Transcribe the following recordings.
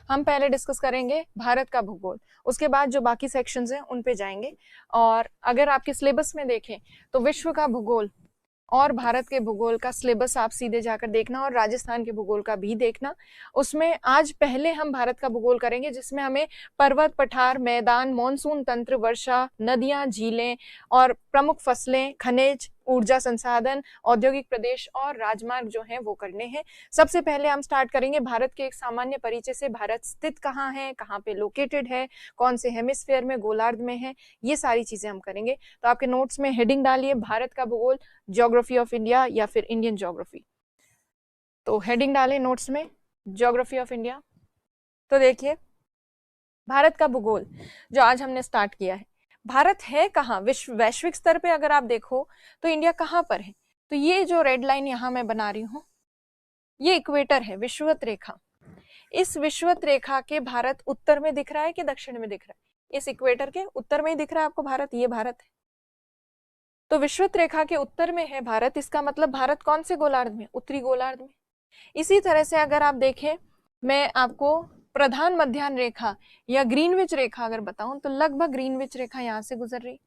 हम पहले डिस्कस करेंगे भारत का भूगोल, उसके बाद जो बाकी सेक्शंस हैं उन पे जाएंगे। और अगर आपके सिलेबस में देखें तो विश्व का भूगोल और भारत के भूगोल का सिलेबस आप सीधे जाकर देखना और राजस्थान के भूगोल का भी देखना। उसमें आज पहले हम भारत का भूगोल करेंगे जिसमें हमें पर्वत, पठार, मैदान, मॉनसून तंत्र, वर्षा, नदियां, झीलें और प्रमुख फसलें, खनिज, ऊर्जा संसाधन, औद्योगिक प्रदेश और राजमार्ग जो हैं वो करने हैं। सबसे पहले हम स्टार्ट करेंगे भारत के एक सामान्य परिचय से। भारत स्थित कहाँ है, कहाँ पे लोकेटेड है, कौन से हेमिस्फेयर में, गोलार्ध में है, ये सारी चीजें हम करेंगे। तो आपके नोट्स में हेडिंग डालिए भारत का भूगोल, ज्योग्राफी ऑफ इंडिया या फिर इंडियन ज्योग्राफी। तो हेडिंग डालें नोट्स में ज्योग्राफी ऑफ इंडिया। तो देखिए भारत का भूगोल जो आज हमने स्टार्ट किया है, भारत है कहाँ विश्व वैश्विक स्तर पे अगर आप देखो तो इंडिया कहाँ पर है। तो ये जो रेड लाइन यहाँ मैं बना रही हूँ ये इक्वेटर है, विषुवत रेखा। इस विषुवत रेखा के भारत उत्तर में दिख रहा है कि दक्षिण में दिख रहा है? इस इक्वेटर के उत्तर में ही दिख रहा है आपको भारत, ये भारत है। तो विषुवत रेखा के उत्तर में है भारत, इसका मतलब भारत कौन से गोलार्ध में, उत्तरी गोलार्ध में। इसी तरह से अगर आप देखें, मैं आपको प्रधान मध्याह्न रेखा या ग्रीनविच रेखा अगर बताऊं तो लगभग ग्रीनविच रेखा यहाँ से गुजर रही,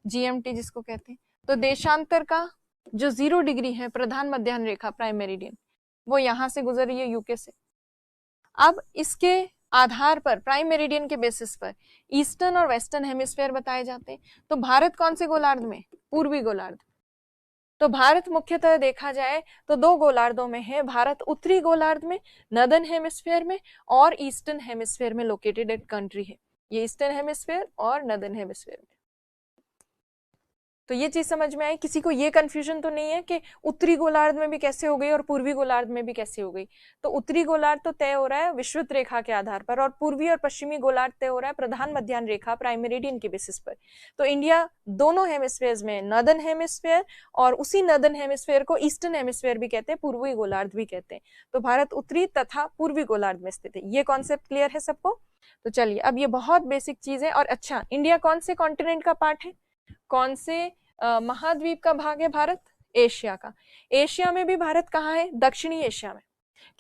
जीएमटी जिसको कहते हैं। तो देशांतर का जो 0 डिग्री है प्रधान मध्याह्न रेखा, प्राइम मेरिडियन, वो यहाँ से गुजर रही है यूके से। अब इसके आधार पर प्राइम मेरिडियन के बेसिस पर ईस्टर्न और वेस्टर्न हेमिस्फेयर बताए जाते हैं। तो भारत कौन से गोलार्ध में, पूर्वी गोलार्ध। तो भारत मुख्यतः देखा जाए तो 2 गोलार्धों में है। भारत उत्तरी गोलार्ध में, नॉर्दर्न हेमिस्फेयर में, और ईस्टर्न हेमिस्फेयर में लोकेटेड एक कंट्री है। ये ईस्टर्न हेमिस्फेयर और नॉर्दर्न हेमिस्फेयर में। तो ये चीज समझ में आई, किसी को ये कंफ्यूजन तो नहीं है कि उत्तरी गोलार्ध में भी कैसे हो गई और पूर्वी गोलार्ध में भी कैसे हो गई। तो उत्तरी गोलार्ध तो तय हो रहा है विषुवत रेखा के आधार पर, और पूर्वी और पश्चिमी गोलार्ध तय हो रहा है प्रधान मध्याह्न रेखा, प्राइम मेरिडियन के बेसिस पर। तो इंडिया दोनों हेमिस्फेयर में, नॉर्दर्न हेमिस्फेयर और उसी नॉर्दर्न हेमिस्फेयर को ईस्टर्न हेमिस्फेयर भी कहते हैं, पूर्वी गोलार्ध भी कहते हैं। तो भारत उत्तरी तथा पूर्वी गोलार्ध में स्थित है। ये कॉन्सेप्ट क्लियर है सबको? तो चलिए, अब ये बहुत बेसिक चीज है। और अच्छा, इंडिया कौन से कॉन्टिनेंट का पार्ट है, कौन से महाद्वीप का भाग है भारत? एशिया का। एशिया में भी भारत कहाँ है? दक्षिणी एशिया में,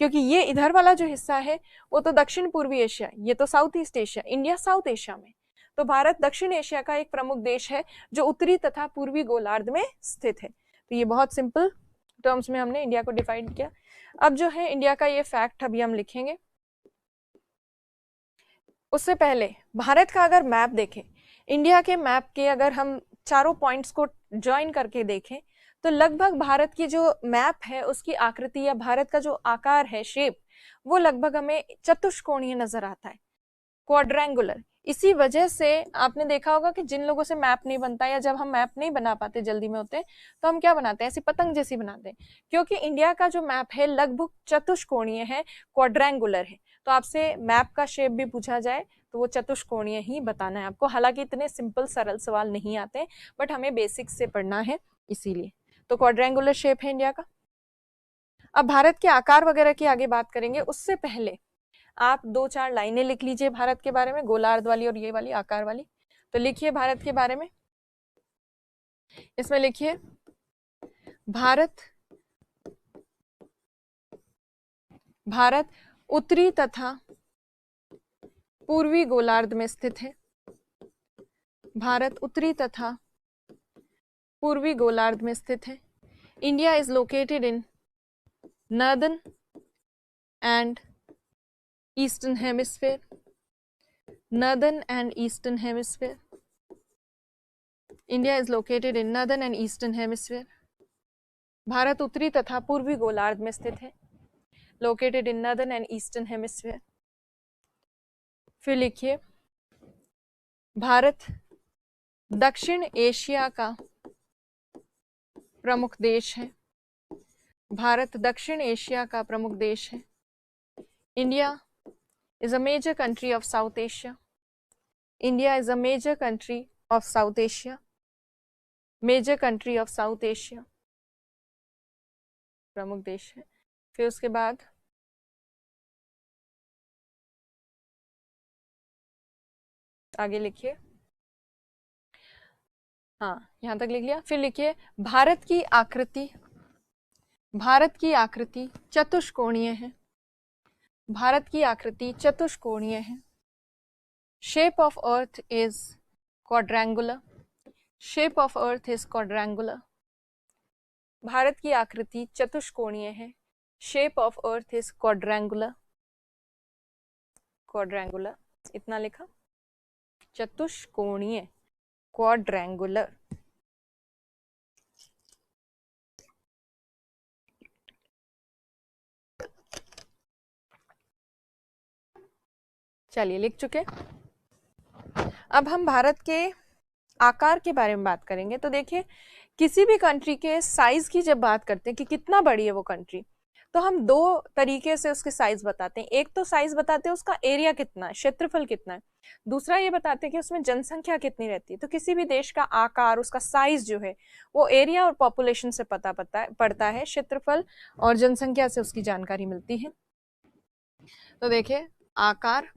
क्योंकि ये इधर वाला जो हिस्सा है वो तो दक्षिण पूर्वी एशिया, ये तो south east Asia, India south Asia में। तो भारत दक्षिण एशिया का एक प्रमुख देश है जो उत्तरी तथा पूर्वी गोलार्ध में स्थित है। तो ये बहुत सिंपल टर्म्स में हमने इंडिया को डिफाइन किया। अब जो है इंडिया का ये फैक्ट अभी हम लिखेंगे। उससे पहले भारत का अगर मैप देखें, इंडिया के मैप के अगर हम चारों पॉइंट्स को ज्वाइन करके देखें तो लगभग भारत की जो मैप है उसकी आकृति या भारत का जो आकार है, शेप, वो लगभग हमें चतुष्कोणीय नजर आता है, क्वाड्रेंगुलर। इसी वजह से आपने देखा होगा कि जिन लोगों से मैप नहीं बनता या जब हम मैप नहीं बना पाते, जल्दी में होते, तो हम क्या बनाते हैं, ऐसी पतंग जैसी बनाते हैं, क्योंकि इंडिया का जो मैप है लगभग चतुष्कोणीय है, क्वाड्रेंगुलर है। तो आपसे मैप का शेप भी पूछा जाए तो वो चतुष्कोणीय ही बताना है आपको। हालांकि इतने सिंपल सरल सवाल नहीं आते, बट हमें बेसिक्स से पढ़ना है इसीलिए। तो क्वाड्रेंगुलर शेप है इंडिया का। अब भारत के आकार वगैरह की आगे बात करेंगे, उससे पहले आप 2-4 लाइनें लिख लीजिए भारत के बारे में, गोलार्ध वाली और ये वाली आकार वाली। तो लिखिए भारत के बारे में, इसमें लिखिए भारत उत्तरी तथा पूर्वी गोलार्ध में स्थित है। भारत उत्तरी तथा पूर्वी गोलार्ध में स्थित है। India is located in northern and eastern hemisphere, northern and eastern hemisphere. India is located in northern and eastern hemisphere. Bharat उत्तरी तथा पूर्वी गोलार्ध में स्थित है, located in northern and eastern hemisphere. फिर लिखिए भारत दक्षिण एशिया का प्रमुख देश है। भारत दक्षिण एशिया का प्रमुख देश है। India is a major country of South Asia. India is a major country of South Asia. Major country of South Asia. प्रमुख देश है। फिर उसके बाद आगे लिखिए, हाँ यहां तक लिख लिया। फिर लिखिए भारत की आकृति चतुष्कोणीय है। भारत की आकृति चतुष्कोणीय है। Shape of earth is quadrangular. Shape of earth is quadrangular. Bharat की आकृति चतुष्कोणीय है। Shape of earth is quadrangular. Quadrangular इतना लिखा, चतुष्कोणीय, क्वाड्रेंगुलर। चलिए लिख चुके। अब हम भारत के आकार के बारे में बात करेंगे। तो देखिए, किसी भी कंट्री के साइज की जब बात करते हैं कि कितना बड़ी है वो कंट्री, तो हम दो तरीके से उसके साइज बताते हैं। एक तो साइज बताते हैं उसका एरिया कितना है, क्षेत्रफल कितना है। दूसरा ये बताते हैं कि उसमें जनसंख्या कितनी रहती है। तो किसी भी देश का आकार, उसका साइज जो है वो एरिया और पॉपुलेशन से पड़ता है, क्षेत्रफल और जनसंख्या से उसकी जानकारी मिलती है। तो देखिए, आकार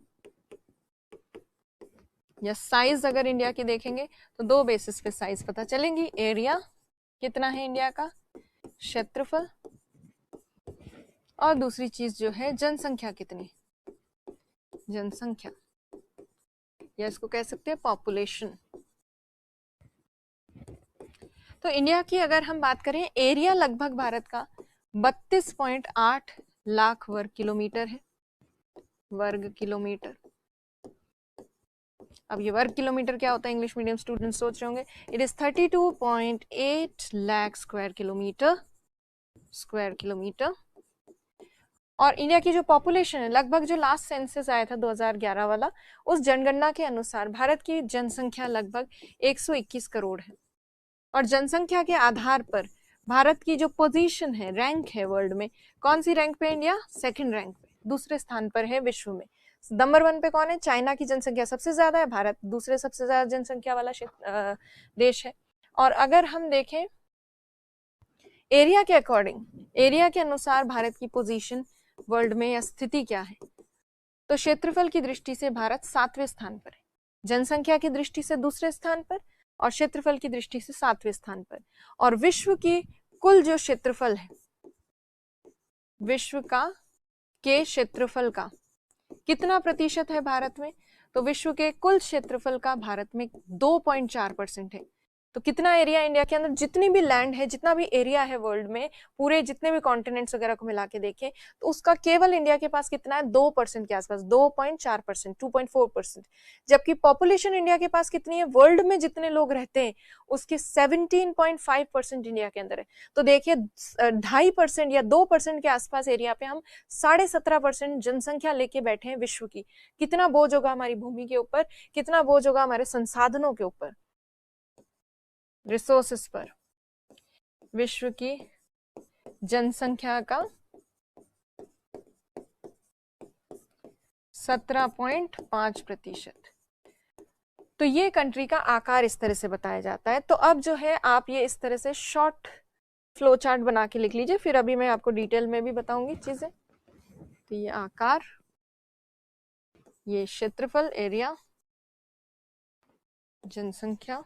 या साइज अगर इंडिया की देखेंगे तो दो बेसिस पे साइज पता चलेंगी। एरिया कितना है इंडिया का, क्षेत्रफल, और दूसरी चीज जो है जनसंख्या कितनी, जनसंख्या, या इसको कह सकते हैं पॉपुलेशन। तो इंडिया की अगर हम बात करें, एरिया लगभग भारत का 32.8 लाख वर्ग किलोमीटर है। वर्ग किलोमीटर। अब ये वर्ग किलोमीटर क्या होता है, इंग्लिश मीडियम स्टूडेंट सोच रहे होंगे। It is 32.8 lakh square kilometre. Square kilometre. और इंडिया की जो पॉपुलेशन है, लगभग जो लास्ट सेंसस आया था 2011 वाला, उस जनगणना के अनुसार भारत की जनसंख्या लगभग 121 करोड़ है। और जनसंख्या के आधार पर भारत की जो पोजीशन है, रैंक है वर्ल्ड में, कौन सी रैंक पे इंडिया, सेकंड रैंक पे, दूसरे स्थान पर है विश्व में। नंबर 1 पे कौन है, चाइना की जनसंख्या सबसे ज्यादा है, भारत दूसरे सबसे ज्यादा जनसंख्या वाला देश है। और अगर हम देखें एरिया के अकॉर्डिंग, एरिया के अनुसार भारत की पोजीशन वर्ल्ड में या स्थिति क्या है, तो क्षेत्रफल की दृष्टि से भारत 7वें स्थान पर है, जनसंख्या की दृष्टि से दूसरे स्थान पर, और क्षेत्रफल की दृष्टि से 7वें स्थान पर। और विश्व की कुल जो क्षेत्रफल है, विश्व का के क्षेत्रफल का कितना प्रतिशत है भारत में, तो विश्व के कुल क्षेत्रफल का भारत में 2.4% है। तो कितना एरिया इंडिया के अंदर, जितनी भी लैंड है, जितना भी एरिया है वर्ल्ड में, पूरे जितने भी कॉन्टिनेंट्स वगैरह को मिला के देखें, तो उसका केवल इंडिया के पास कितना है, 2% के आसपास, 2.4%, 2.4%। जबकि पॉपुलेशन इंडिया के पास कितनी है, वर्ल्ड में जितने लोग रहते हैं उसके 17.5% इंडिया के अंदर है। तो देखिए 2.5% या 2% के आसपास एरिया पे हम 17.5% जनसंख्या लेके बैठे हैं विश्व की। कितना बोझ होगा हमारी भूमि के ऊपर, कितना बोझ होगा हमारे संसाधनों के ऊपर, रिसोर्सेस पर। विश्व की जनसंख्या का 17.5%। तो ये कंट्री का आकार इस तरह से बताया जाता है। तो अब जो है आप ये इस तरह से शॉर्ट फ्लो चार्ट बना के लिख लीजिए, फिर अभी मैं आपको डिटेल में भी बताऊंगी चीजें। तो ये आकार, ये क्षेत्रफल, एरिया, जनसंख्या,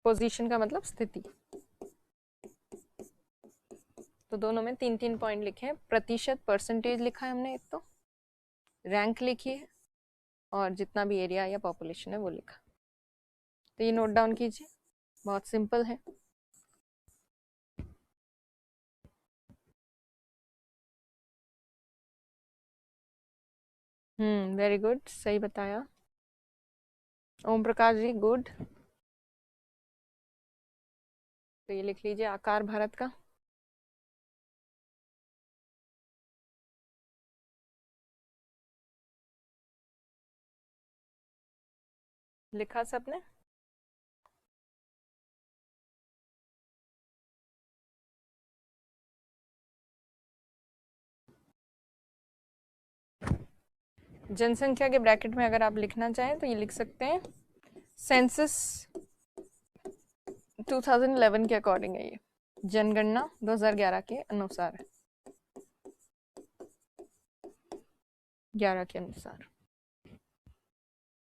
पोजीशन का मतलब स्थिति। तो दोनों में 3-3 पॉइंट लिखे हैं। प्रतिशत, परसेंटेज लिखा है हमने, एक तो रैंक लिखी है, और जितना भी एरिया या पॉपुलेशन है वो लिखा। तो ये नोट डाउन कीजिए, बहुत सिंपल है। वेरी गुड, सही बताया ओम प्रकाश जी, गुड। तो ये लिख लीजिए आकार भारत का। लिखा सबने? जनसंख्या के ब्रैकेट में अगर आप लिखना चाहें तो ये लिख सकते हैं, सेंसस 2011 के अकॉर्डिंग है ये, जनगणना 2011 के अनुसार, 11 के अनुसार,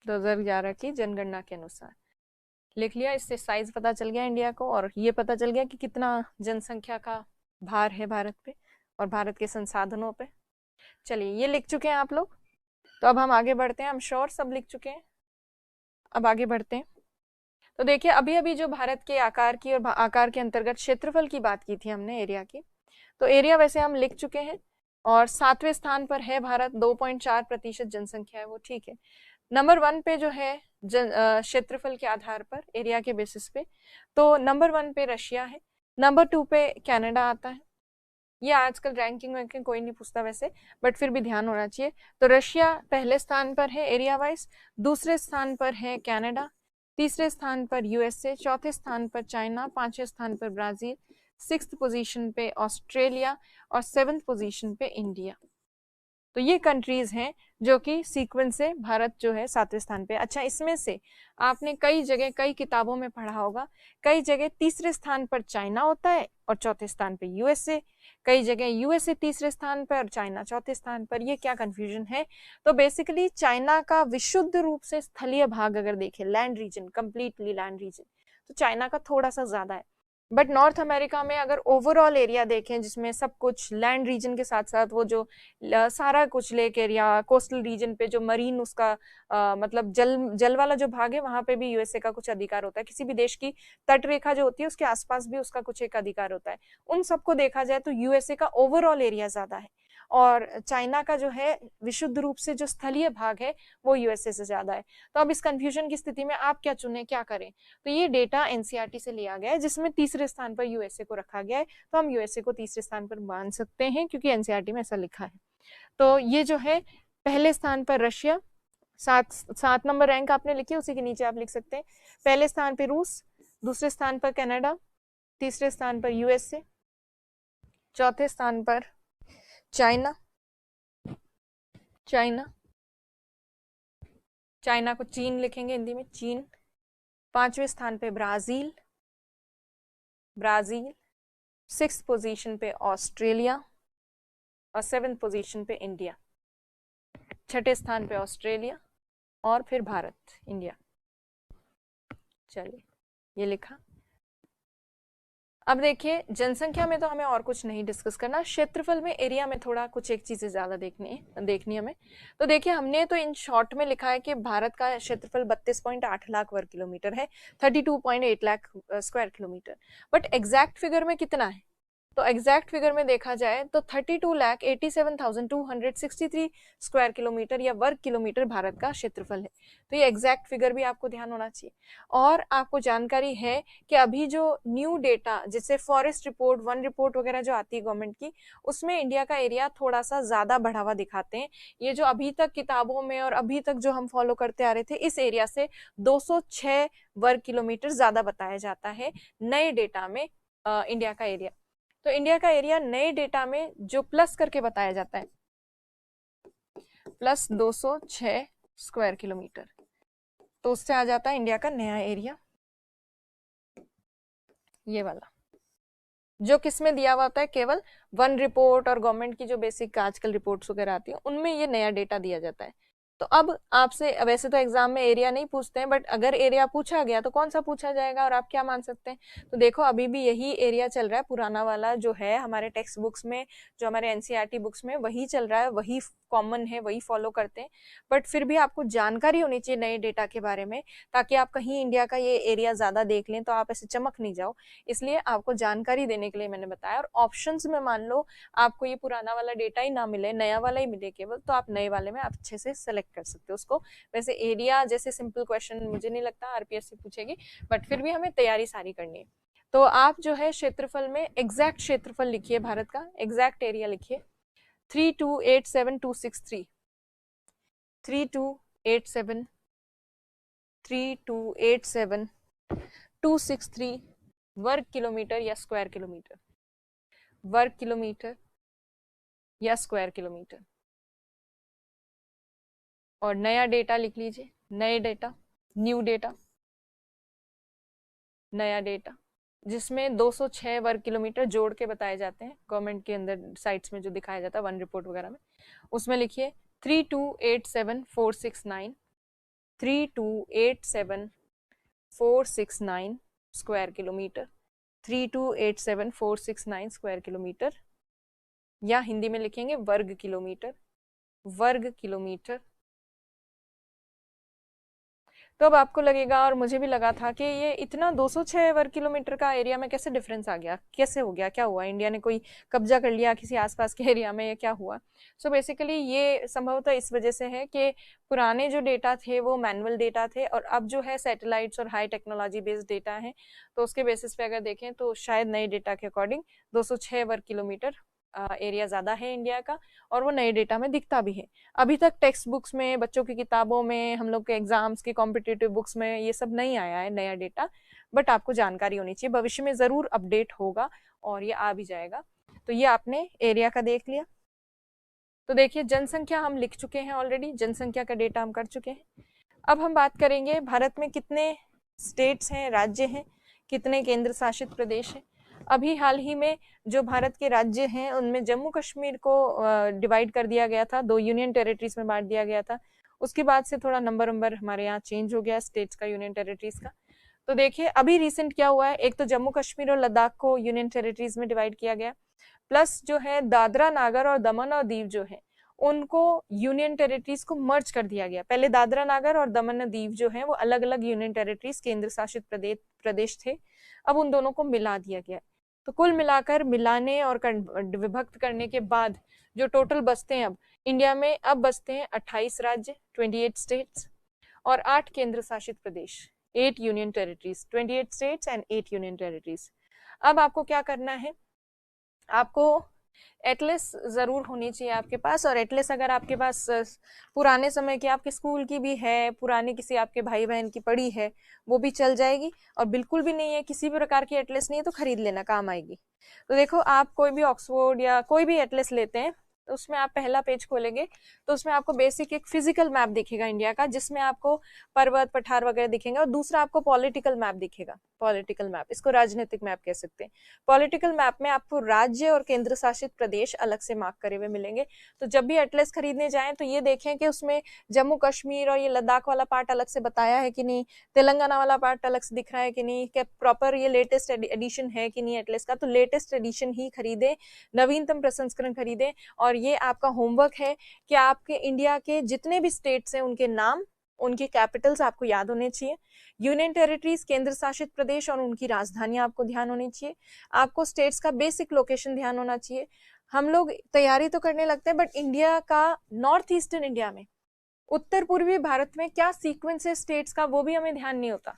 2011 की जनगणना के अनुसार। लिख लिया, इससे साइज पता चल गया इंडिया को, और ये पता चल गया कि कितना जनसंख्या का भार है भारत पे और भारत के संसाधनों पे। चलिए ये लिख चुके हैं आप लोग, तो अब हम आगे बढ़ते हैं। हम श्योर सब लिख चुके हैं, अब आगे बढ़ते हैं। तो देखिए अभी अभी जो भारत के आकार की और आकार के अंतर्गत क्षेत्रफल की बात की थी हमने, एरिया की, तो एरिया वैसे हम लिख चुके हैं, और 7वें स्थान पर है भारत, 2.4% जनसंख्या है वो, ठीक है। नंबर 1 पे जो है क्षेत्रफल के आधार पर, एरिया के बेसिस पे, तो नंबर 1 पे रशिया है, नंबर 2 पे कनाडा आता है। ये आजकल रैंकिंग वैंकिंग कोई नहीं पूछता वैसे, बट फिर भी ध्यान होना चाहिए। तो रशिया पहले स्थान पर है एरिया वाइज, दूसरे स्थान पर है कनाडा, तीसरे स्थान पर यूएसए, चौथे स्थान पर चाइना, पांचवें स्थान पर ब्राजील, 6th पोजीशन पे ऑस्ट्रेलिया और 7th पोजीशन पे इंडिया। तो ये कंट्रीज हैं जो कि सीक्वेंस से भारत जो है 7वें स्थान पे। अच्छा, इसमें से आपने कई जगह कई किताबों में पढ़ा होगा, कई जगह तीसरे स्थान पर चाइना होता है और चौथे स्थान पे यूएसए, कई जगह यूएसए तीसरे स्थान पर और चाइना चौथे स्थान पर। ये क्या कंफ्यूजन है? तो बेसिकली चाइना का विशुद्ध रूप से स्थलीय भाग अगर देखें, land region, completely land region, तो चाइना का थोड़ा सा ज्यादा है। बट नॉर्थ अमेरिका में अगर ओवरऑल एरिया देखें, जिसमें सब कुछ लैंड रीजन के साथ साथ वो जो सारा कुछ लेक एरिया, कोस्टल रीजन पे जो मरीन उसका मतलब जल वाला जो भाग है, वहां पे भी यूएसए का कुछ अधिकार होता है। किसी भी देश की तट रेखा जो होती है उसके आसपास भी उसका कुछ एक अधिकार होता है। उन सबको देखा जाए तो यूएसए का ओवरऑल एरिया ज्यादा है, और चाइना का जो है विशुद्ध रूप से जो स्थलीय भाग है वो यूएसए से ज्यादा है। तो अब इस कंफ्यूजन की स्थिति में आप क्या चुने, क्या करें? तो ये डेटा एनसीईआरटी से लिया गया है, जिसमें तीसरे स्थान पर यूएसए को रखा गया है, तो हम यूएसए को तीसरे स्थान पर मान सकते हैं क्योंकि एनसीईआरटी में ऐसा लिखा है। तो ये जो है पहले स्थान पर रशिया, 7 नंबर रैंक आपने लिखी, उसी के नीचे आप लिख सकते हैं पहले स्थान पर रूस, दूसरे स्थान पर कनाडा, तीसरे स्थान पर यूएसए, चौथे स्थान पर चाइना, चाइना को चीन लिखेंगे हिंदी में, चीन, पांचवें स्थान पे ब्राजील, 6th पोजीशन पे ऑस्ट्रेलिया और 7th पोजीशन पे इंडिया, छठे स्थान पे ऑस्ट्रेलिया और फिर भारत, इंडिया। चलिए ये लिखा। अब देखिए जनसंख्या में तो हमें और कुछ नहीं डिस्कस करना, क्षेत्रफल में, एरिया में थोड़ा कुछ एक चीजें ज्यादा देखनी हमें। तो देखिए हमने तो इन शॉर्ट में लिखा है कि भारत का क्षेत्रफल 32.8 लाख वर्ग किलोमीटर है, 32.8 lakh square kilometre. But exact figure में कितना है? तो एग्जैक्ट फिगर में देखा जाए तो 32,87,263 स्क्वायर किलोमीटर या वर्ग किलोमीटर भारत का क्षेत्रफल है। तो ये एग्जैक्ट फिगर भी आपको ध्यान होना चाहिए। और आपको जानकारी है कि अभी जो न्यू डेटा, जैसे फॉरेस्ट रिपोर्ट, वन रिपोर्ट वगैरह जो आती है गवर्नमेंट की, उसमें इंडिया का एरिया थोड़ा सा ज्यादा बढ़ावा दिखाते हैं। ये जो अभी तक किताबों में और अभी तक जो हम फॉलो करते आ रहे थे, इस एरिया से 206 वर्ग किलोमीटर ज्यादा बताया जाता है नए डेटा में इंडिया का एरिया। तो इंडिया का एरिया नए डेटा में जो प्लस करके बताया जाता है, प्लस 206 स्क्वायर किलोमीटर, तो उससे आ जाता है इंडिया का नया एरिया, ये वाला, जो किसमें दिया हुआ होता है, केवल वन रिपोर्ट और गवर्नमेंट की जो बेसिक आजकल रिपोर्ट्स वगैरह आती है उनमें ये नया डेटा दिया जाता है। तो अब आपसे, वैसे तो एग्जाम में एरिया नहीं पूछते हैं, बट अगर एरिया पूछा गया तो कौन सा पूछा जाएगा और आप क्या मान सकते हैं? तो देखो अभी भी यही एरिया चल रहा है, पुराना वाला जो है हमारे टेक्स्ट बुक्स में, जो हमारे एनसीईआरटी बुक्स में वही चल रहा है, वही कॉमन है, वही फॉलो करते हैं। बट फिर भी आपको जानकारी होनी चाहिए नए डेटा के बारे में, ताकि आप कहीं इंडिया का ये एरिया ज्यादा देख लें तो आप ऐसे चमक नहीं जाओ। इसलिए आपको जानकारी देने के लिए मैंने बताया। और ऑप्शंस में मान लो आपको ये पुराना वाला डेटा ही ना मिले, नया वाला ही मिले केवल, तो आप नए वाले में आप अच्छे से सेलेक्ट कर सकते हो उसको। वैसे एरिया जैसे सिंपल क्वेश्चन मुझे नहीं लगता आरपीएससी पूछेगी, बट फिर भी हमें तैयारी सारी करनी है। तो आप जो है क्षेत्रफल में एग्जैक्ट क्षेत्रफल लिखिए, भारत का एग्जैक्ट एरिया लिखिए, 3287263, 3287263 वर्ग किलोमीटर या स्क्वायर किलोमीटर, वर्ग किलोमीटर या स्क्वायर किलोमीटर। और नया डेटा लिख लीजिए, नए डेटा, न्यू डेटा, नया डेटा, जिसमें 206 वर्ग किलोमीटर जोड़ के बताए जाते हैं गवर्नमेंट के अंदर साइट्स में जो दिखाया जाता है वन रिपोर्ट वगैरह में, उसमें लिखिए 3287469, 469 स्क्वायर किलोमीटर, 3287469 स्क्वायर किलोमीटर, या हिंदी में लिखेंगे वर्ग किलोमीटर, वर्ग किलोमीटर। तो अब आपको लगेगा, और मुझे भी लगा था, कि ये इतना 206 वर्ग किलोमीटर का एरिया में कैसे डिफरेंस आ गया, कैसे हो गया, क्या हुआ, इंडिया ने कोई कब्जा कर लिया किसी आसपास के एरिया में, या क्या हुआ। सो बेसिकली ये संभवतः इस वजह से है कि पुराने जो डेटा थे वो मैनुअल डेटा थे, और अब जो है सैटेलाइट्स और हाई टेक्नोलॉजी बेस्ड डेटा है, तो उसके बेसिस पे अगर देखें तो शायद नए डेटा के अकॉर्डिंग 206 वर्ग किलोमीटर एरिया ज़्यादा है इंडिया का, और वो नए डेटा में दिखता भी है। अभी तक टेक्स्ट बुक्स में, बच्चों की किताबों में, हम लोग के एग्जाम्स की कॉम्पिटिटिव बुक्स में ये सब नहीं आया है नया डेटा, बट आपको जानकारी होनी चाहिए, भविष्य में ज़रूर अपडेट होगा और ये आ भी जाएगा। तो ये आपने एरिया का देख लिया। तो देखिए जनसंख्या हम लिख चुके हैं ऑलरेडी, जनसंख्या का डेटा हम कर चुके हैं। अब हम बात करेंगे भारत में कितने स्टेट्स हैं, राज्य हैं, कितने केंद्र शासित प्रदेश हैं। अभी हाल ही में जो भारत के राज्य हैं उनमें जम्मू कश्मीर को डिवाइड कर दिया गया था, 2 यूनियन टेरिटरीज में बांट दिया गया था। उसके बाद से थोड़ा नंबर हमारे यहाँ चेंज हो गया स्टेट्स का, यूनियन टेरिटरीज का। तो देखिए अभी रिसेंट क्या हुआ है, एक तो जम्मू कश्मीर और लद्दाख को यूनियन टेरिटरीज में डिवाइड किया गया, प्लस जो है दादरा नागर और दमन और दीव जो है उनको यूनियन टेरिटरीज को मर्ज कर दिया गया। पहले दादरा नागर और दमन और दीव जो है वो अलग अलग यूनियन टेरिटरीज, केंद्र शासित प्रदेश थे, अब उन दोनों को मिला दिया गया। तो कुल मिलाकर मिलाने और विभक्त करने के बाद जो टोटल बचते हैं अब इंडिया में, अब बचते हैं 28 राज्य, 28 स्टेट्स, और 8 केंद्र शासित प्रदेश, 8 union territories, 28 states and 8 union territories. अब आपको क्या करना है, आपको एटलस जरूर होनी चाहिए आपके पास, और एटलस अगर आपके पास पुराने समय की आपके स्कूल की भी है, पुराने किसी आपके भाई बहन की पड़ी है, वो भी चल जाएगी। और बिल्कुल भी नहीं है, किसी भी प्रकार की एटलस नहीं है तो खरीद लेना, काम आएगी। तो देखो आप कोई भी ऑक्सफोर्ड या कोई भी एटलस लेते हैं तो उसमें आप पहला पेज खोलेंगे तो उसमें आपको बेसिक एक फिजिकल मैप दिखेगा इंडिया का, जिसमें आपको पर्वत पठार वगैरह दिखेंगे, और दूसरा आपको पॉलिटिकल मैप दिखेगा। पॉलिटिकल मैप, इसको राजनीतिक मैप कह सकते हैं। पॉलिटिकल मैप में आपको राज्य और केंद्र शासित प्रदेश अलग से मार्क करे हुए मिलेंगे। तो जब भी एटलस खरीदने जाएं तो ये देखें कि उसमें जम्मू कश्मीर और ये लद्दाख वाला पार्ट अलग से बताया है कि नहीं, तेलंगाना वाला पार्ट अलग से दिख रहा है कि नहीं, क्या प्रॉपर ये लेटेस्ट एडिशन है कि नहीं एटलस का। तो लेटेस्ट एडिशन ही खरीदे, नवीनतम प्रसंस्करण खरीदे। और ये आपका होमवर्क है कि आपके इंडिया के जितने भी स्टेट्स हैं उनके नाम, उनके कैपिटल्स आपको याद होने चाहिए, यूनियन टेरिटरीज, केंद्र शासित प्रदेश और उनकी राजधानी आपको ध्यान होनी चाहिए, आपको स्टेट्स का बेसिक लोकेशन ध्यान होना चाहिए। हम लोग तैयारी तो करने लगते हैं, बट इंडिया का नॉर्थ ईस्टर्न इंडिया में, उत्तर पूर्वी भारत में क्या सीक्वेंस है स्टेट्स का वो भी हमें ध्यान नहीं होता।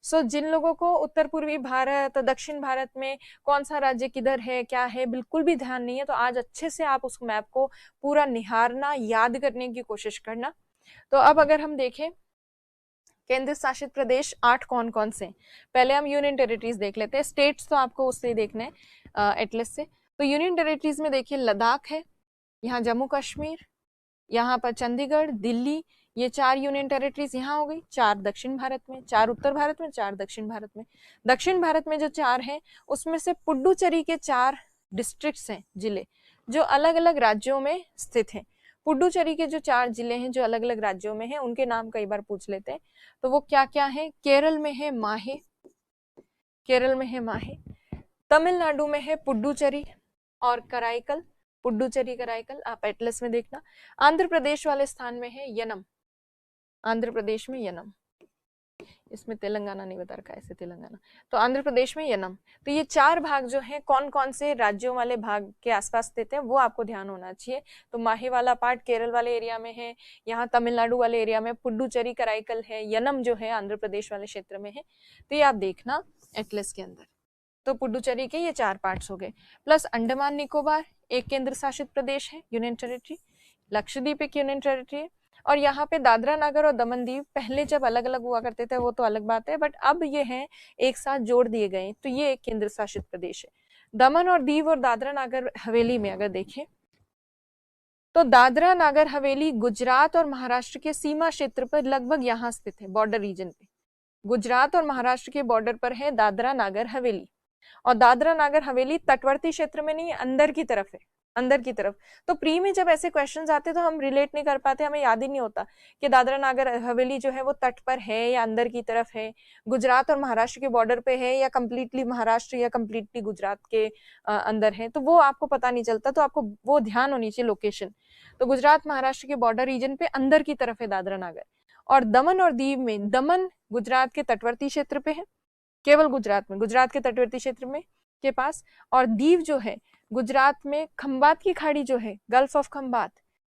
सो जिन लोगों को उत्तर पूर्वी भारत, दक्षिण भारत में कौन सा राज्य किधर है, क्या है, बिल्कुल भी ध्यान नहीं है, तो आज अच्छे से आप उस मैप को पूरा निहारना, याद करने की कोशिश करना। तो अब अगर हम देखें केंद्र शासित प्रदेश 8 कौन कौन से, पहले हम यूनियन टेरिटरीज देख लेते हैं। स्टेट्स तो आपको उससे देखना है एटलस से। तो यूनियन टेरिटरीज में देखिए लद्दाख है, यहाँ जम्मू कश्मीर, यहाँ पर चंडीगढ़, दिल्ली, ये 4 यूनियन टेरिटरीज यहाँ हो गई। 4 दक्षिण भारत में, 4 उत्तर भारत में, 4 दक्षिण भारत में। दक्षिण भारत में जो 4 हैं उसमें से पुडुचेरी के 4 डिस्ट्रिक्ट्स हैं, जिले, जो अलग अलग राज्यों में स्थित हैं। पुडुचेरी के जो 4 जिले हैं जो अलग अलग राज्यों में हैं, उनके नाम कई बार पूछ लेते हैं। तो वो क्या क्या है, केरल में है माहे, केरल में है माहे, तमिलनाडु में है पुडुचेरी और कराईकल, पुडुचेरी कराईकल, आप एटलस में देखना। आंध्र प्रदेश वाले स्थान में है यनम, आंध्र प्रदेश में यनम, इसमें तेलंगाना नहीं बता रखा है, ऐसे तेलंगाना, तो आंध्र प्रदेश में यनम। तो ये 4 भाग जो हैं कौन कौन से राज्यों वाले भाग के आसपास स्थित हैं वो आपको ध्यान होना चाहिए। तो माहे वाला पार्ट केरल वाले एरिया में है, यहाँ तमिलनाडु वाले एरिया में पुडुचेरी कराईकल है, यनम जो है आंध्र प्रदेश वाले क्षेत्र में है। तो ये आप देखना एटलस के अंदर। तो पुडुचेरी के ये 4 पार्ट्स हो गए, प्लस अंडमान निकोबार एक केंद्र शासित प्रदेश है, यूनियन टेरिटरी, लक्षद्वीप एक यूनियन टेरिटरी है, और यहाँ पे दादरा नगर और दमन दीव पहले जब अलग अलग हुआ करते थे वो तो अलग बात है, बट अब ये हैं एक साथ जोड़ दिए गए, तो ये एक केंद्र शासित प्रदेश है। दमन और दीव और दादरा नगर हवेली में अगर देखें तो दादरा नगर हवेली गुजरात और महाराष्ट्र के सीमा क्षेत्र पर लगभग यहाँ स्थित है, बॉर्डर रीजन पे। गुजरात और महाराष्ट्र के बॉर्डर पर है दादरा नगर हवेली, और दादरा नागर हवेली तटवर्ती क्षेत्र में नहीं, अंदर की तरफ है, अंदर की तरफ। तो प्री में जब ऐसे क्वेश्चंस आते तो हम रिलेट नहीं कर पाते, हमें याद ही नहीं होता कि दादरा नागर हवेली जो है वो तट पर है या अंदर की तरफ है, गुजरात और महाराष्ट्र के बॉर्डर पे है या कंप्लीटली महाराष्ट्र या कंप्लीटली गुजरात के अंदर है, तो वो आपको पता नहीं चलता। तो आपको वो ध्यान होनी चाहिए लोकेशन। तो गुजरात महाराष्ट्र के बॉर्डर रीजन पे अंदर की तरफ है दादरा नागर। और दमन और दीव में, दमन गुजरात के तटवर्ती क्षेत्र पे है, केवल गुजरात में, गुजरात के तटवर्ती क्षेत्र में के पास। और दीव जो है गुजरात में खंबात की खाड़ी जो है, गल्फ ऑफ खंबात,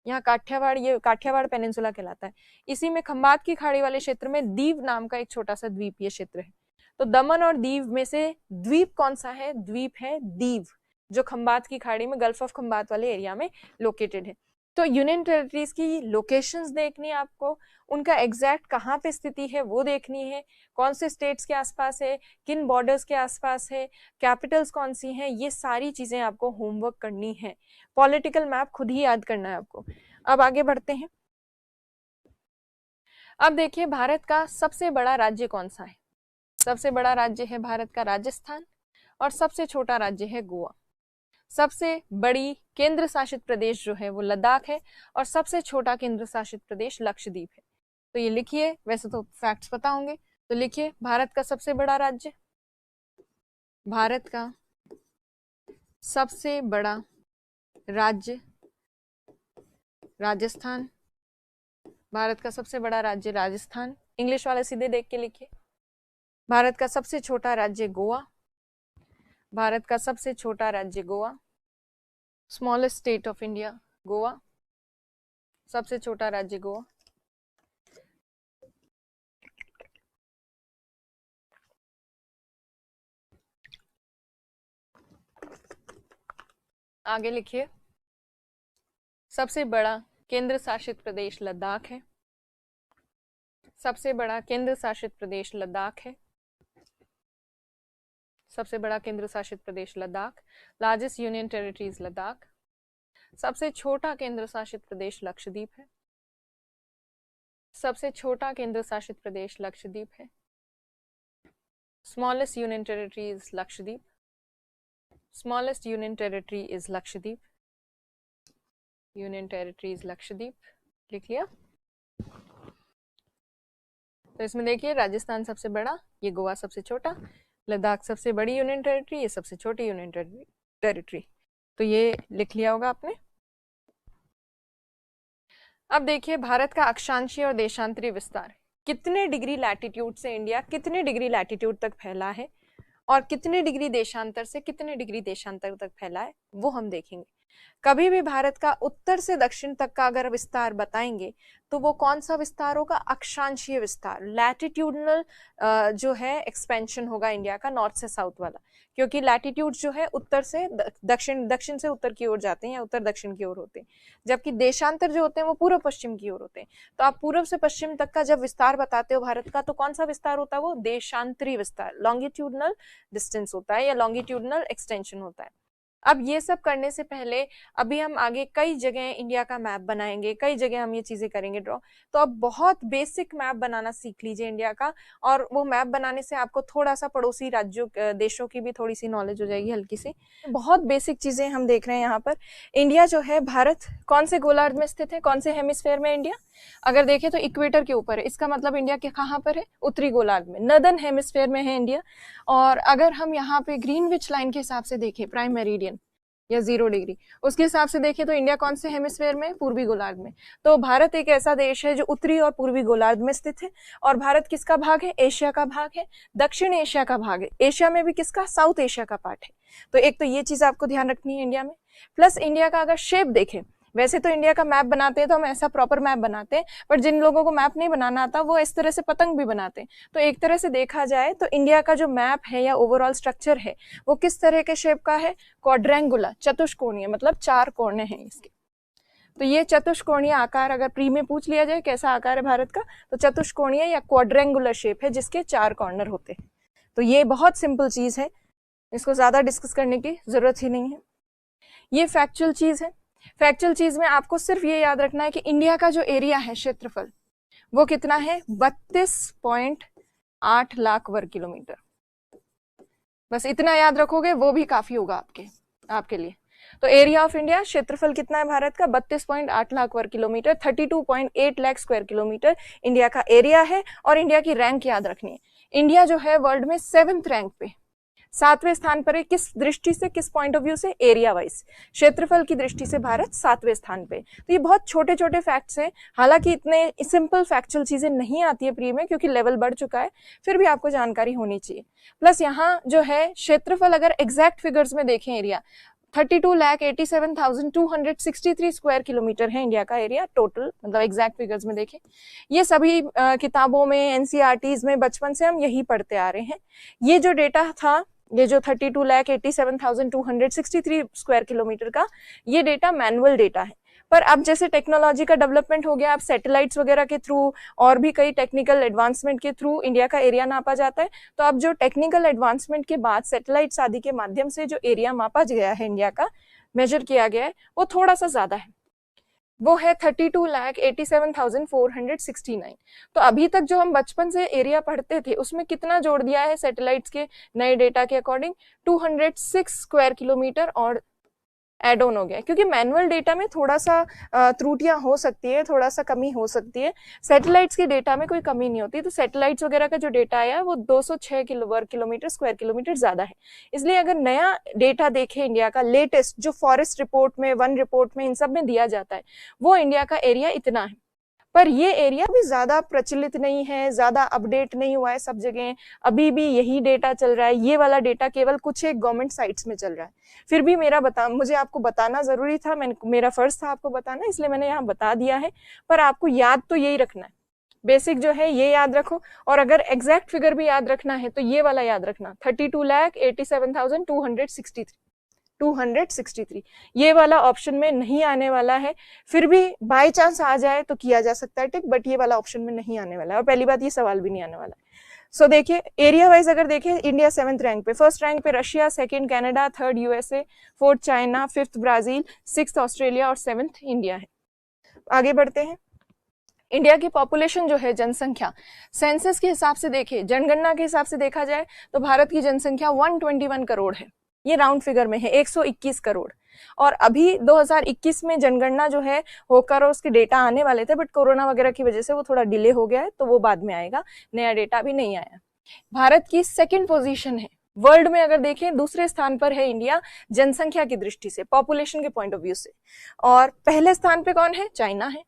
यहाँ काठियावाड़, ये काठियावाड़ पेनिनसुला कहलाता है, इसी में खंबात की खाड़ी वाले क्षेत्र में दीव नाम का एक छोटा सा द्वीपीय क्षेत्र है। तो दमन और दीव में से द्वीप कौन सा है? द्वीप है दीव, जो खंबात की खाड़ी में, गल्फ ऑफ खंबात वाले एरिया में लोकेटेड है। तो यूनियन टेरिटरीज की लोकेशंस देखनी है आपको, उनका एग्जैक्ट कहाँ पे स्थिति है वो देखनी है, कौन से स्टेट्स के आसपास है, किन बॉर्डर्स के आसपास है, कैपिटल्स कौन सी हैं, ये सारी चीजें आपको होमवर्क करनी है। पॉलिटिकल मैप खुद ही याद करना है आपको। अब आगे बढ़ते हैं। अब देखिए भारत का सबसे बड़ा राज्य कौन सा है? सबसे बड़ा राज्य है भारत का राजस्थान, और सबसे छोटा राज्य है गोवा। सबसे बड़ी केंद्र शासित प्रदेश जो है वो लद्दाख है, और सबसे छोटा केंद्र शासित प्रदेश लक्षद्वीप है। तो ये लिखिए, वैसे तो फैक्ट्स पता होंगे, तो लिखिए भारत का सबसे बड़ा राज्य, भारत का सबसे बड़ा राज्य राजस्थान, भारत का सबसे बड़ा राज्य राजस्थान। इंग्लिश वाले सीधे देख के लिखिए। भारत का सबसे छोटा राज्य गोवा, भारत का सबसे छोटा राज्य Goa, smallest state of India Goa, सबसे छोटा राज्य गोवा। आगे लिखिए, सबसे बड़ा केंद्र शासित प्रदेश लद्दाख है, सबसे बड़ा केंद्र शासित प्रदेश लद्दाख है, सबसे बड़ा केंद्र शासित प्रदेश Ladakh, largest union territories Ladakh. सबसे छोटा केंद्र शासित प्रदेश लक्षद्वीप है, सबसे छोटा केंद्र शासित प्रदेश लक्षद्वीप है, smallest union territory is Lakshadweep, smallest union territory is Lakshadweep, union territory is Lakshadweep. लिख लिया? तो इसमें देखिए राजस्थान सबसे बड़ा, ये गोवा सबसे छोटा, लद्दाख सबसे बड़ी यूनियन टेरिटरी, ये सबसे छोटी यूनियन टेरिटरी। तो ये लिख लिया होगा आपने। अब देखिए भारत का अक्षांशीय और देशांतरीय विस्तार, कितने डिग्री लैटिट्यूड से इंडिया कितने डिग्री लैटिट्यूड तक फैला है, और कितने डिग्री देशांतर से कितने डिग्री देशांतर तक फैला है, वो हम देखेंगे। कभी भी भारत का उत्तर से दक्षिण तक का अगर विस्तार बताएंगे तो वो कौन सा विस्तार होगा? अक्षांशीय विस्तार, लैटिट्यूडनल जो है एक्सपेंशन होगा इंडिया का, नॉर्थ से साउथ वाला, क्योंकि लैटिट्यूड जो है उत्तर से दक्षिण, दक्षिण से उत्तर की ओर जाते हैं या उत्तर दक्षिण की ओर होते हैं, जबकि देशांतर जो होते हैं वो पूर्व पश्चिम की ओर होते हैं। तो आप पूर्व से पश्चिम तक का जब विस्तार बताते हो भारत का, तो कौन सा विस्तार होता है? वो देशांतरी विस्तार, लॉन्गिट्यूडनल डिस्टेंस होता है या लॉन्गिट्यूडनल एक्सटेंशन होता है। अब ये सब करने से पहले अभी हम आगे कई जगह इंडिया का मैप बनाएंगे, कई जगह हम ये चीजें करेंगे ड्रॉ। तो अब बहुत बेसिक मैप बनाना सीख लीजिए इंडिया का, और वो मैप बनाने से आपको थोड़ा सा पड़ोसी राज्यों देशों की भी थोड़ी सी नॉलेज हो जाएगी हल्की सी। बहुत बेसिक चीजें हम देख रहे हैं यहाँ पर। इंडिया जो है, भारत कौन से गोलार्ध में स्थित है, कौन से हेमिस्फेयर में इंडिया? अगर देखें तो इक्वेटर के ऊपर है, इसका मतलब इंडिया के कहाँ पर है? उत्तरी गोलार्ध में, नर्दर्न हेमिस्फेयर में है इंडिया। और अगर हम यहाँ पे ग्रीनविच लाइन के हिसाब से देखें, प्राइम मेरिडियन या 0 डिग्री, उसके हिसाब से देखें तो इंडिया कौन से हेमिस्फेयर में? पूर्वी गोलार्ध में। तो भारत एक ऐसा देश है जो उत्तरी और पूर्वी गोलार्ध में स्थित है। और भारत किसका भाग है? एशिया का भाग है, दक्षिण एशिया का भाग है। एशिया में भी किसका? साउथ एशिया का पार्ट है। तो एक तो ये चीज आपको ध्यान रखनी है इंडिया में। प्लस इंडिया का अगर शेप देखें, वैसे तो इंडिया का मैप बनाते हैं तो हम ऐसा प्रॉपर मैप बनाते हैं, बट जिन लोगों को मैप नहीं बनाना आता वो इस तरह से पतंग भी बनाते हैं। तो एक तरह से देखा जाए तो इंडिया का जो मैप है या ओवरऑल स्ट्रक्चर है वो किस तरह के शेप का है? क्वाड्रेंगुलर, चतुष्कोणीय, मतलब 4 कोने हैं इसके। तो ये चतुष्कोणीय आकार अगर प्री में पूछ लिया जाए कैसा आकार है भारत का, तो चतुष्कोणीय या क्वाड्रेंगुलर शेप है जिसके 4 कॉर्नर होते हैं। तो ये बहुत सिंपल चीज है, इसको ज्यादा डिस्कस करने की जरूरत ही नहीं है। ये फैक्चुअल चीज है। फैक्चुअल चीज में आपको सिर्फ ये याद रखना है कि इंडिया का जो एरिया है, क्षेत्रफल, वो कितना है? 32.8 लाख वर्ग किलोमीटर। बस इतना याद रखोगे वो भी काफी होगा आपके लिए। तो एरिया ऑफ इंडिया, क्षेत्रफल कितना है भारत का? 32.8 लाख वर्ग kilometre, 32.8 lakh square kilometre India का एरिया है। और इंडिया की रैंक याद रखनी है, इंडिया जो है वर्ल्ड में 7th रैंक पे, 7वें स्थान पर है। किस दृष्टि से, किस पॉइंट ऑफ व्यू से? एरिया वाइज, क्षेत्रफल की दृष्टि से भारत 7वें स्थान पे। तो ये बहुत छोटे छोटे फैक्ट्स हैं, हालांकि इतने सिंपल फैक्चुअल चीजें नहीं आती है प्री में, क्योंकि लेवल बढ़ चुका है, फिर भी आपको जानकारी होनी चाहिए। प्लस यहाँ जो है क्षेत्रफल, अगर एग्जैक्ट फिगर्स में देखें, एरिया 32,87,263 स्क्वायर किलोमीटर है इंडिया का एरिया टोटल, मतलब एग्जैक्ट फिगर्स में देखें। ये सभी किताबों में, एनसीईआरटीज में बचपन से हम यही पढ़ते आ रहे हैं। ये जो डेटा था, ये जो 32,87,263 स्क्वायर किलोमीटर का, ये डेटा मैनुअल डेटा है। पर अब जैसे टेक्नोलॉजी का डेवलपमेंट हो गया, अब सैटेलाइट्स वगैरह के थ्रू और भी कई टेक्निकल एडवांसमेंट के थ्रू इंडिया का एरिया नापा जाता है। तो अब जो टेक्निकल एडवांसमेंट के बाद सैटेलाइट्स आदि के माध्यम से जो एरिया मापा गया है, इंडिया का मेजर किया गया है, वो थोड़ा सा ज्यादा है, वो है 32,87,469। तो अभी तक जो हम बचपन से एरिया पढ़ते थे, उसमें कितना जोड़ दिया है सैटेलाइट्स के नए डेटा के अकॉर्डिंग? 206 स्क्वायर किलोमीटर और एड ऑन हो गया, क्योंकि मैनुअल डेटा में थोड़ा सा त्रुटियां हो सकती है, थोड़ा सा कमी हो सकती है। सैटेलाइट्स के डेटा में कोई कमी नहीं होती। तो सैटेलाइट्स वगैरह का जो डेटा आया वो 206 वर्ग किलोमीटर स्क्वायर किलोमीटर ज्यादा है। इसलिए अगर नया डेटा देखें इंडिया का लेटेस्ट, जो फॉरेस्ट रिपोर्ट में, वन रिपोर्ट में, इन सब में दिया जाता है, वो इंडिया का एरिया इतना है। पर ये एरिया भी ज्यादा प्रचलित नहीं है, ज्यादा अपडेट नहीं हुआ है सब जगह, अभी भी यही डेटा चल रहा है। ये वाला डेटा केवल कुछ एक गवर्नमेंट साइट्स में चल रहा है। फिर भी मुझे आपको बताना जरूरी था, मेरा फर्ज था आपको बताना, इसलिए मैंने यहाँ बता दिया है। पर आपको याद तो यही रखना है, बेसिक जो है ये याद रखो। और अगर एग्जैक्ट फिगर भी याद रखना है तो ये वाला याद रखना, 32,87,263, ये वाला ऑप्शन में नहीं आने वाला है। फिर भी बाय चांस आ जाए तो किया जा सकता है टिक, बट ये वाला ऑप्शन में नहीं आने वाला है। और पहली बात, ये सवाल भी नहीं आने वाला है। सो देखिए, एरिया वाइज अगर देखें, इंडिया 7th रैंक पे, फर्स्ट रैंक पे Russia, second Canada, third USA, fourth China, fifth Brazil, sixth Australia और 7th इंडिया है। आगे बढ़ते हैं। इंडिया की पॉपुलेशन जो है, जनसंख्या, सेंसस के हिसाब से देखें, जनगणना के हिसाब से देखा जाए तो भारत की जनसंख्या 121 करोड़ है। ये राउंड फिगर में है, 121 करोड़। और अभी 2021 में जनगणना जो है होकर और उसके डेटा आने वाले थे, बट कोरोना वगैरह की वजह से वो थोड़ा डिले हो गया है, तो वो बाद में आएगा, नया डेटा भी नहीं आया। भारत की सेकंड पोजीशन है वर्ल्ड में, अगर देखें दूसरे स्थान पर है इंडिया जनसंख्या की दृष्टि से, पॉपुलेशन के पॉइंट ऑफ व्यू से। और पहले स्थान पे कौन है? चाइना है।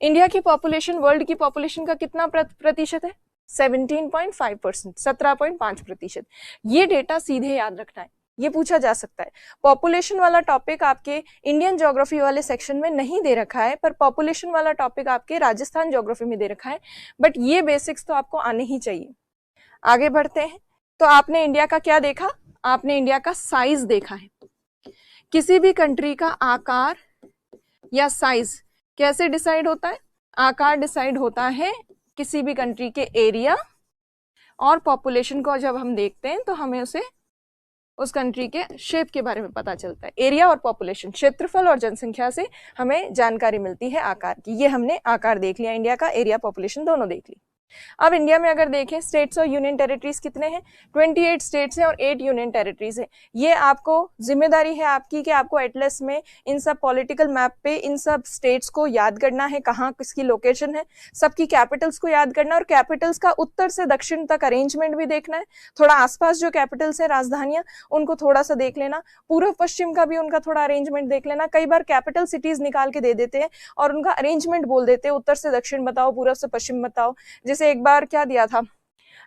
इंडिया की पॉपुलेशन वर्ल्ड की पॉपुलेशन का कितना प्रतिशत है? 17.5%, 17.5%। ये डेटा सीधे याद रखना है, ये पूछा जा सकता है। पॉपुलेशन वाला टॉपिक आपके इंडियन ज्योग्राफी वाले सेक्शन में नहीं दे रखा है, पर पॉपुलेशन वाला टॉपिक आपके राजस्थान ज्योग्राफी में दे रखा है। बट ये बेसिक्स तो आपको आने ही चाहिए। आगे बढ़ते हैं। तो आपने इंडिया का क्या देखा? आपने इंडिया का साइज देखा है। किसी भी कंट्री का आकार या साइज कैसे डिसाइड होता है? आकार डिसाइड होता है किसी भी कंट्री के एरिया और पॉपुलेशन को जब हम देखते हैं तो हमें उस कंट्री के शेप के बारे में पता चलता है। एरिया और पॉपुलेशन, क्षेत्रफल और जनसंख्या से हमें जानकारी मिलती है आकार की। ये हमने आकार देख लिया इंडिया का, एरिया पॉपुलेशन दोनों देख ली। अब इंडिया में अगर देखें स्टेट्स और यूनियन टेरिटरीज कितने हैं? 28 स्टेट्स हैं और 8 यूनियन टेरिटरीज हैं। ये आपको जिम्मेदारी है आपकी कि आपको एटलस में इन सब पॉलिटिकल मैप पे इन सब स्टेट्स को याद करना है, कहाँ किसकी लोकेशन है, सबकी कैपिटल्स को याद करना, और कैपिटल्स का उत्तर से दक्षिण तक अरेंजमेंट भी देखना है। थोड़ा आसपास जो कैपिटल्स है, राजधानियां, उनको थोड़ा सा देख लेना। पूर्व पश्चिम का भी उनका थोड़ा अरेंजमेंट देख लेना। कई बार कैपिटल सिटीज निकाल के दे देते हैं और उनका अरेंजमेंट बोल देते हैं, उत्तर से दक्षिण बताओ, पूर्व से पश्चिम बताओ। जैसे एक बार क्या दिया था,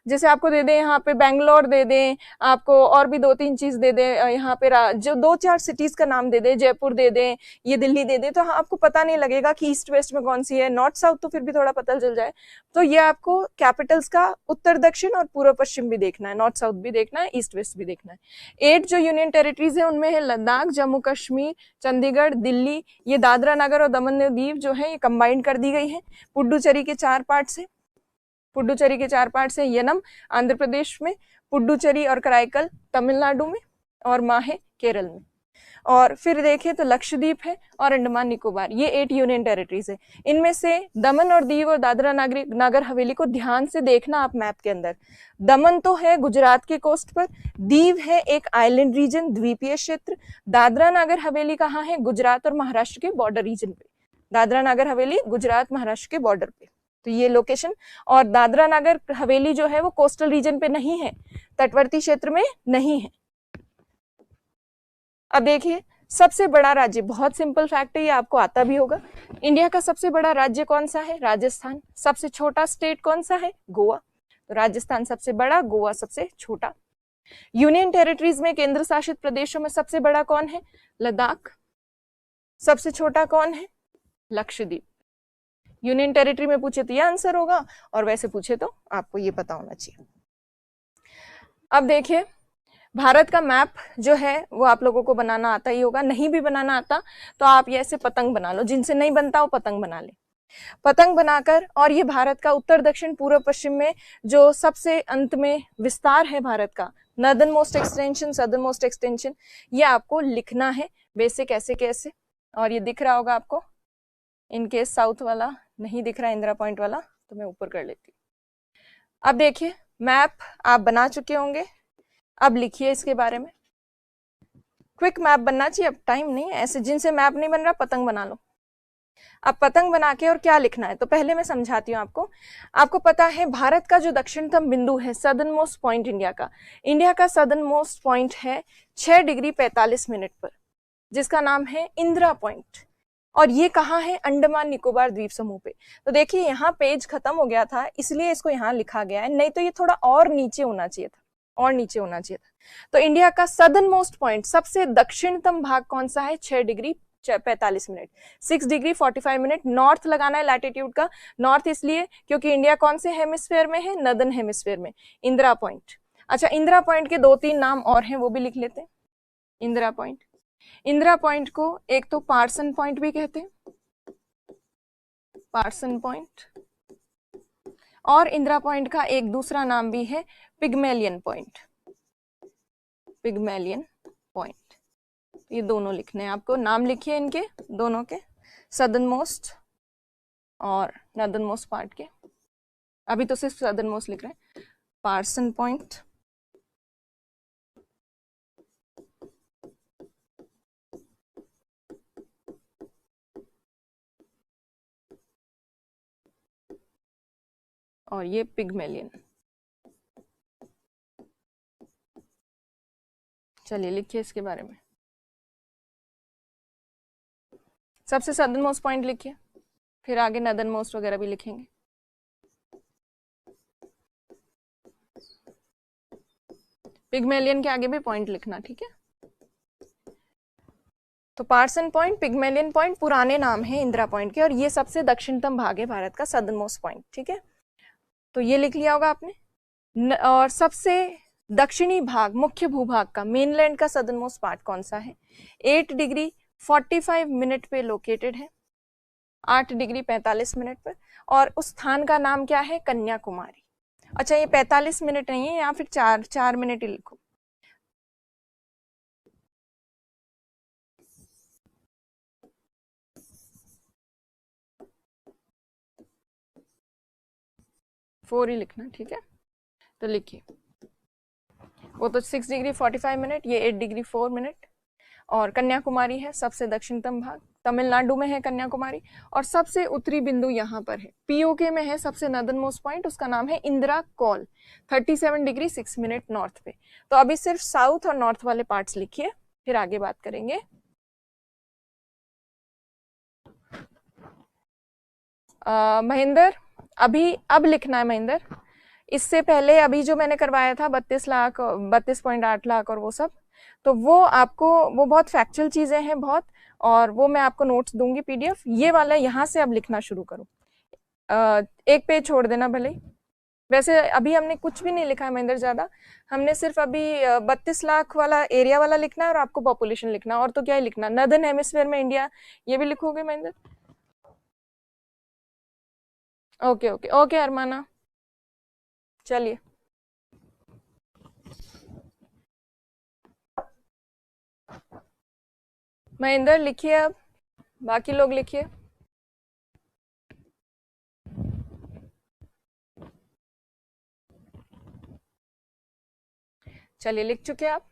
जैसे आपको दे दें यहाँ पे बेंगलोर दे दें, आपको और भी 2-3 चीज दे दें, यहाँ पे जो 2-4 सिटीज का नाम दे दें, जयपुर दे दें, ये दिल्ली दे दें, तो आपको पता नहीं लगेगा कि ईस्ट वेस्ट में कौन सी है, नॉर्थ साउथ तो फिर भी थोड़ा पता चल जाए। तो ये आपको कैपिटल्स का उत्तर दक्षिण और पूर्व पश्चिम भी देखना है, नॉर्थ साउथ भी देखना है, ईस्ट वेस्ट भी देखना है। 8 जो यूनियन टेरिटरीज है उनमें है लद्दाख, जम्मू कश्मीर, चंडीगढ़, दिल्ली, ये दादरा नगर और दमन दीव जो है ये कंबाइंड कर दी गई है। पुडुचेरी के 4 पार्ट्स है, पुडुचेरी के 4 पार्ट्स हैं। यनम आंध्र प्रदेश में, पुडुचेरी और कराईकल तमिलनाडु में, और माहे केरल में। और फिर देखें तो लक्षद्वीप है और अंडमान निकोबार, ये 8 यूनियन टेरिटरीज है। इनमें से दमन और दीव और दादरा नागर हवेली को ध्यान से देखना आप मैप के अंदर। दमन तो है गुजरात के कोस्ट पर, दीव है एक आइलैंड रीजन, द्वीपीय क्षेत्र, दादरा नागर हवेली कहाँ है, गुजरात और महाराष्ट्र के बॉर्डर रीजन पे, दादरा नागर हवेली गुजरात महाराष्ट्र के बॉर्डर पे, तो ये लोकेशन। और दादरा नागर हवेली जो है वो कोस्टल रीजन पे नहीं है, तटवर्ती क्षेत्र में नहीं है। अब देखिए सबसे बड़ा राज्य, बहुत सिंपल फैक्ट है, ये आपको आता भी होगा। इंडिया का सबसे बड़ा राज्य कौन सा है, राजस्थान। सबसे छोटा स्टेट कौन सा है, गोवा। तो राजस्थान सबसे बड़ा, गोवा सबसे छोटा। यूनियन टेरिटरीज में, केंद्र शासित प्रदेशों में सबसे बड़ा कौन है, लद्दाख। सबसे छोटा कौन है, लक्षद्वीप। यूनियन टेरिटरी में पूछे तो ये आंसर होगा, और वैसे पूछे तो आपको ये पता होना चाहिए। अब देखिए भारत का मैप जो है वो आप लोगों को बनाना आता ही होगा, नहीं भी बनाना आता तो आप ये ऐसे पतंग बना लो, जिनसे नहीं बनता वो पतंग बना ले। पतंग बनाकर, और ये भारत का उत्तर दक्षिण पूर्व पश्चिम में जो सबसे अंत में विस्तार है भारत का, northern most extension, southern most extension, ये आपको लिखना है बेसिक ऐसे कैसे। और ये दिख रहा होगा आपको, इनकेस साउथ वाला नहीं दिख रहा इंदिरा पॉइंट वाला तो मैं ऊपर कर लेती हूँ। अब देखिए मैप आप बना चुके होंगे, अब लिखिए इसके बारे में। क्विक मैप बनना चाहिए, अब टाइम नहीं है, ऐसे जिनसे मैप नहीं बन रहा पतंग बना लो। अब पतंग बना के और क्या लिखना है, तो पहले मैं समझाती हूँ आपको। आपको पता है भारत का जो दक्षिणतम बिंदु है, सदर्न मोस्ट पॉइंट इंडिया का सदर्न मोस्ट पॉइंट है 6 डिग्री 45 मिनट पर, जिसका नाम है इंदिरा पॉइंट। और ये कहाँ है, अंडमान निकोबार द्वीप समूह पे। तो देखिए यहाँ पेज खत्म हो गया था इसलिए इसको यहाँ लिखा गया है, नहीं तो ये थोड़ा और नीचे होना चाहिए था, और नीचे होना चाहिए था। तो इंडिया का सदर्न मोस्ट पॉइंट, सबसे दक्षिणतम भाग कौन सा है, 6 degree 45 minute, 6 degree 45 minute. North लगाना है लैटिट्यूड का, नॉर्थ इसलिए क्योंकि इंडिया कौन से हेमिस्फेयर में है, नॉर्दर्न हेमिस्फेयर में। इंदिरा पॉइंट, अच्छा इंदिरा पॉइंट के 2-3 नाम और हैं वो भी लिख लेते हैं। इंदिरा पॉइंट, इंदिरा पॉइंट को एक तो पार्सन पॉइंट भी कहते हैं, पार्सन पॉइंट, और इंदिरा पॉइंट का एक दूसरा नाम भी है पिग्मेलियन पॉइंट, पिग्मेलियन पॉइंट। ये दोनों लिखने हैं आपको, नाम लिखिए इनके दोनों के, सदर्न मोस्ट और नॉर्दर्न मोस्ट पार्ट के। अभी तो सिर्फ सदर्न मोस्ट लिख रहे हैं, पार्सन पॉइंट और ये पिग्मेलियन। चलिए लिखिए इसके बारे में, सबसे सदर्न मोस्ट पॉइंट लिखिए, फिर आगे नॉर्दर्न मोस्ट वगैरह भी लिखेंगे। पिग्मेलियन के आगे भी पॉइंट लिखना, ठीक है। तो पार्सन पॉइंट, पिग्मेलियन पॉइंट पुराने नाम है इंदिरा पॉइंट के, और ये सबसे दक्षिणतम भाग है भारत का, सदर्न मोस्ट पॉइंट, ठीक है। तो ये लिख लिया होगा आपने। और सबसे दक्षिणी भाग, मुख्य भूभाग का, मेनलैंड का सदर्न मोस्ट पार्ट कौन सा है, 8 डिग्री 45 मिनट पे लोकेटेड है, 8 डिग्री 45 मिनट पर, और उस स्थान का नाम क्या है, कन्याकुमारी। अच्छा ये 45 मिनट नहीं है, या फिर 4 मिनट ही लिखो। फोर ही लिखना, ठीक है। तो लिखिए, वो तो 6 डिग्री 45 मिनट, ये 8 डिग्री 4 मिनट, और कन्याकुमारी है सबसे दक्षिणतम भाग, तमिलनाडु में है कन्याकुमारी, और सबसे उत्तरी बिंदु यहाँ पर है, पीओके में है सबसे नॉर्दर्न मोस्ट पॉइंट, उसका नाम है Indira call, 37 degree 6 minute north पे। तो अभी सिर्फ साउथ और नॉर्थ वाले पार्ट्स लिखिए, फिर आगे बात करेंगे। महेंद्र, अभी अब लिखना है महेंद्र, इससे पहले अभी जो मैंने करवाया था 32 लाख, 32.8 लाख और वो सब, तो वो आपको, वो बहुत फैक्चुअल चीजें हैं बहुत, और वो मैं आपको नोट्स दूंगी पीडीएफ। ये वाला यहाँ से अब लिखना शुरू करो, एक पेज छोड़ देना भले ही। वैसे अभी हमने कुछ भी नहीं लिखा है महेंद्र ज्यादा, हमने सिर्फ अभी 32 लाख वाला एरिया वाला लिखना है, और आपको पॉपुलेशन लिखना, और तो क्या ही लिखना, नॉर्दर्न हेमिस्फीयर में इंडिया, ये भी लिखोगे महेंद्र। ओके ओके ओके अरमाना, चलिए। महेंद्र लिखिए, अब बाकी लोग लिखिए। चलिए, लिख चुके आप,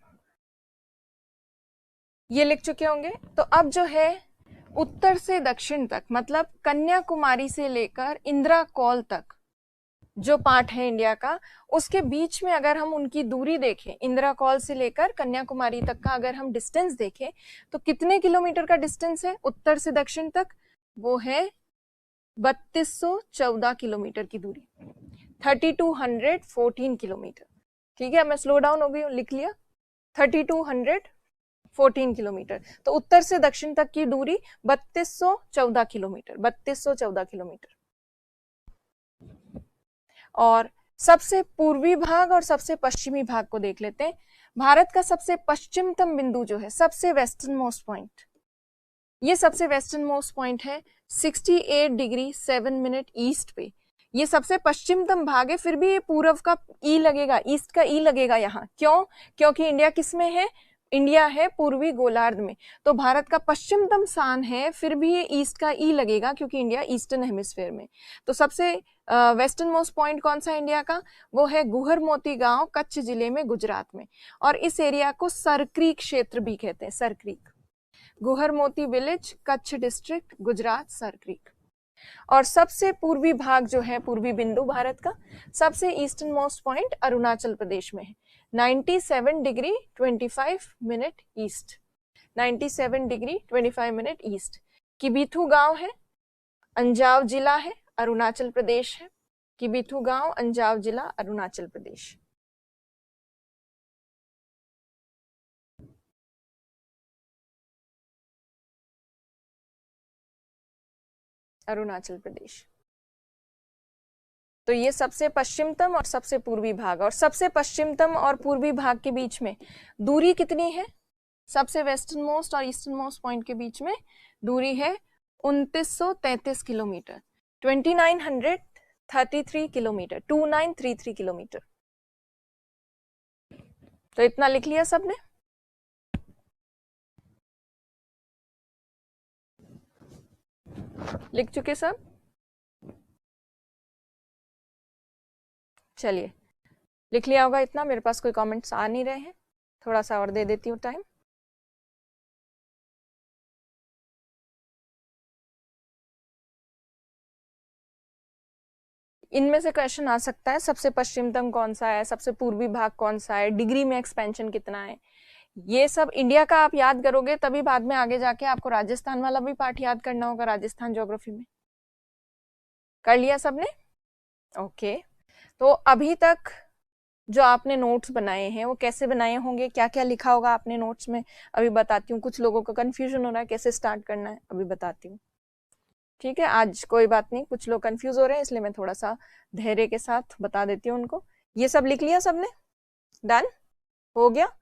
ये लिख चुके होंगे। तो अब जो है उत्तर से दक्षिण तक, मतलब कन्याकुमारी से लेकर इंदिरा कौल तक जो पार्ट है इंडिया का, उसके बीच में अगर हम उनकी दूरी देखें, इंदिरा कौल से लेकर कन्याकुमारी तक का अगर हम डिस्टेंस देखें, तो कितने किलोमीटर का डिस्टेंस है उत्तर से दक्षिण तक? वो है 3214 किलोमीटर की दूरी, 3214 किलोमीटर। ठीक है, मैं स्लो डाउन हो गई हूँ, लिख लिया 3214 किलोमीटर। तो उत्तर से दक्षिण तक की दूरी 3214 किलोमीटर, 3214 किलोमीटर। और सबसे पूर्वी भाग और सबसे पश्चिमी भाग को देख लेते हैं। भारत का सबसे पश्चिमतम बिंदु जो है, सबसे वेस्टर्न मोस्ट पॉइंट, ये सबसे वेस्टर्न मोस्ट पॉइंट है 68 डिग्री 7 मिनट ईस्ट पे। ये सबसे पश्चिमतम भाग है, फिर भी ये पूर्व का ई लगेगा, ईस्ट का ई लगेगा यहाँ। क्यों? क्योंकि इंडिया किस में है? इंडिया है पूर्वी गोलार्ध में। तो भारत का पश्चिमतम स्थान है, फिर भी ये ईस्ट का ई लगेगा क्योंकि इंडिया ईस्टर्न हेमिस्फेयर में। तो सबसे वेस्टर्न मोस्ट पॉइंट कौन सा इंडिया का? वो है गुहर मोती गांव, कच्छ जिले में, गुजरात में। और इस एरिया को सरक्रीक क्षेत्र भी कहते हैं, सरक्रीक। गुहर मोती village, Kutch district, Gujarat, Sir Creek. और सबसे पूर्वी भाग जो है, पूर्वी बिंदु भारत का, सबसे eastern most point Arunachal Pradesh में है, 97 degree 25 minute east, 97 degree 25 minute east. Kibithoo गांव है, अंजाव जिला है, अरुणाचल प्रदेश है। किबीथू गांव, अंजाव जिला, अरुणाचल प्रदेश। अरुणाचल प्रदेश। तो ये सबसे पश्चिमतम और सबसे पूर्वी भाग, और सबसे पश्चिमतम और पूर्वी भाग के बीच में दूरी कितनी है? सबसे वेस्टर्न मोस्ट और ईस्टर्न मोस्ट पॉइंट के बीच में दूरी है 2933 किलोमीटर, 2933 किलोमीटर, 2933 किलोमीटर। तो इतना लिख लिया सबने? लिख चुके सब? चलिए, लिख लिया होगा इतना। मेरे पास कोई कमेंट्स आ नहीं रहे हैं, थोड़ा सा और दे देती हूँ टाइम। इनमें से क्वेश्चन आ सकता है, सबसे पश्चिमतम कौन सा है, सबसे पूर्वी भाग कौन सा है, डिग्री में एक्सपेंशन कितना है। ये सब इंडिया का आप याद करोगे तभी बाद में आगे जाके आपको राजस्थान वाला भी पार्ट याद करना होगा, राजस्थान ज्योग्राफी में। कर लिया सबने? ओके। तो अभी तक जो आपने नोट्स बनाए हैं वो कैसे बनाए होंगे, क्या क्या लिखा होगा आपने नोट्स में, अभी बताती हूँ। कुछ लोगों का कंफ्यूजन हो रहा है कैसे स्टार्ट करना है, अभी बताती हूँ। ठीक है, आज कोई बात नहीं, कुछ लोग कंफ्यूज हो रहे हैं इसलिए मैं थोड़ा सा धैर्य के साथ बता देती हूँ उनको। ये सब लिख लिया सबने? डन हो गया?